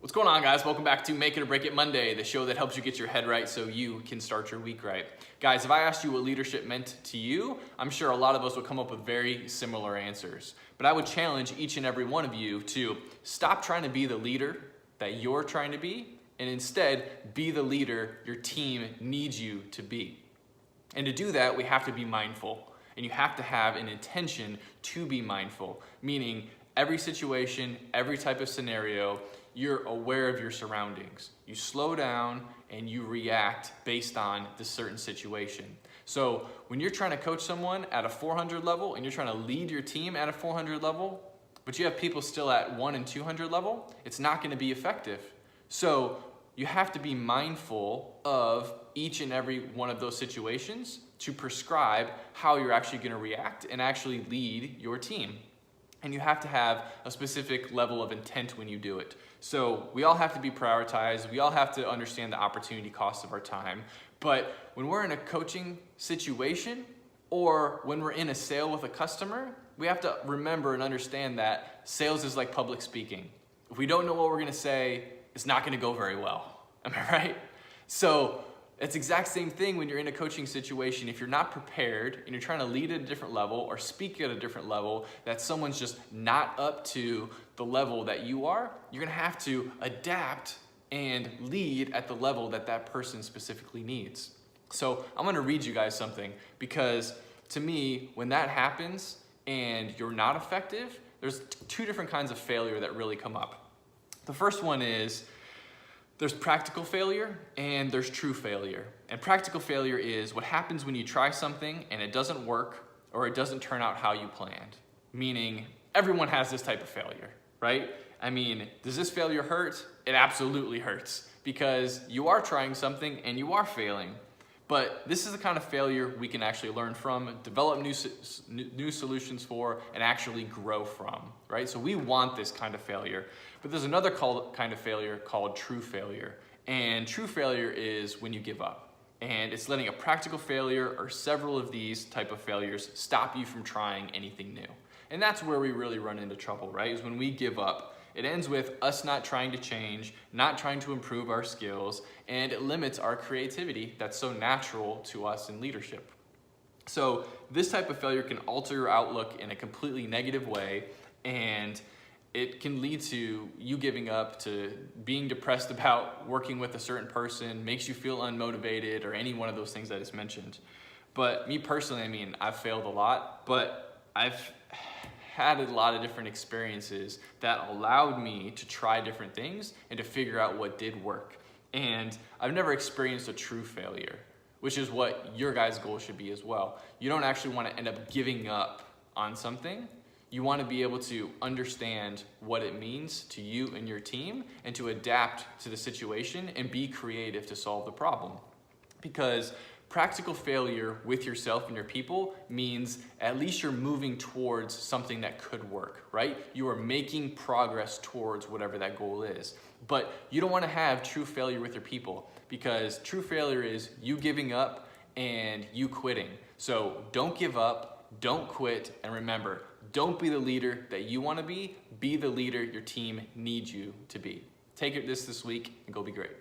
What's going on, guys? Welcome back to Make It or Break It Monday, the show that helps you get your head right so you can start your week right. Guys, if I asked you what leadership meant to you, I'm sure a lot of us would come up with very similar answers. But I would challenge each and every one of you to stop trying to be the leader that you're trying to be, and instead be the leader your team needs you to be. And to do that, we have to be mindful. And you have to have an intention to be mindful, meaning every situation, every type of scenario, you're aware of your surroundings. You slow down and you react based on the certain situation. So when you're trying to coach someone at a 400 level and you're trying to lead your team at a 400 level, but you have people still at 1 and 200 level, it's not going to be effective. So you have to be mindful of each and every one of those situations to prescribe how you're actually going to react and actually lead your team. And you have to have a specific level of intent when you do it. So we all have to be prioritized. We all have to understand the opportunity cost of our time. But when we're in a coaching situation or when we're in a sale with a customer, we have to remember and understand that sales is like public speaking. If we don't know what we're going to say, it's not going to go very well. Am I right? So it's the exact same thing when you're in a coaching situation. If you're not prepared and you're trying to lead at a different level or speak at a different level that someone's just not up to the level that you are, you're gonna have to adapt and lead at the level that that person specifically needs. So I'm gonna read you guys something, because to me, when that happens and you're not effective, there's two different kinds of failure that really come up. The first one is there's practical failure and there's true failure. And practical failure is what happens when you try something and it doesn't work or it doesn't turn out how you planned. Meaning everyone has this type of failure, right? I mean, does this failure hurt? It absolutely hurts, because you are trying something and you are failing. But this is the kind of failure we can actually learn from, develop new solutions for, and actually grow from, right? So we want this kind of failure. But there's another kind of failure called true failure. And true failure is when you give up. And it's letting a practical failure or several of these type of failures stop you from trying anything new. And that's where we really run into trouble, right? Is when we give up. It ends with us not trying to change, not trying to improve our skills, and it limits our creativity that's so natural to us in leadership. So this type of failure can alter your outlook in a completely negative way, and it can lead to you giving up, to being depressed about working with a certain person, makes you feel unmotivated, or any one of those things that is mentioned. But me personally, I mean, I've failed a lot, but I've had a lot of different experiences that allowed me to try different things and to figure out what did work. And I've never experienced a true failure, which is what your guys' goal should be as well. You don't actually want to end up giving up on something. You want to be able to understand what it means to you and your team and to adapt to the situation and be creative to solve the problem. Because practical failure with yourself and your people means at least you're moving towards something that could work, right? You are making progress towards whatever that goal is. But you don't want to have true failure with your people, because true failure is you giving up and you quitting. So don't give up, don't quit, and remember, don't be the leader that you want to be the leader your team needs you to be. Take it this week and go be great.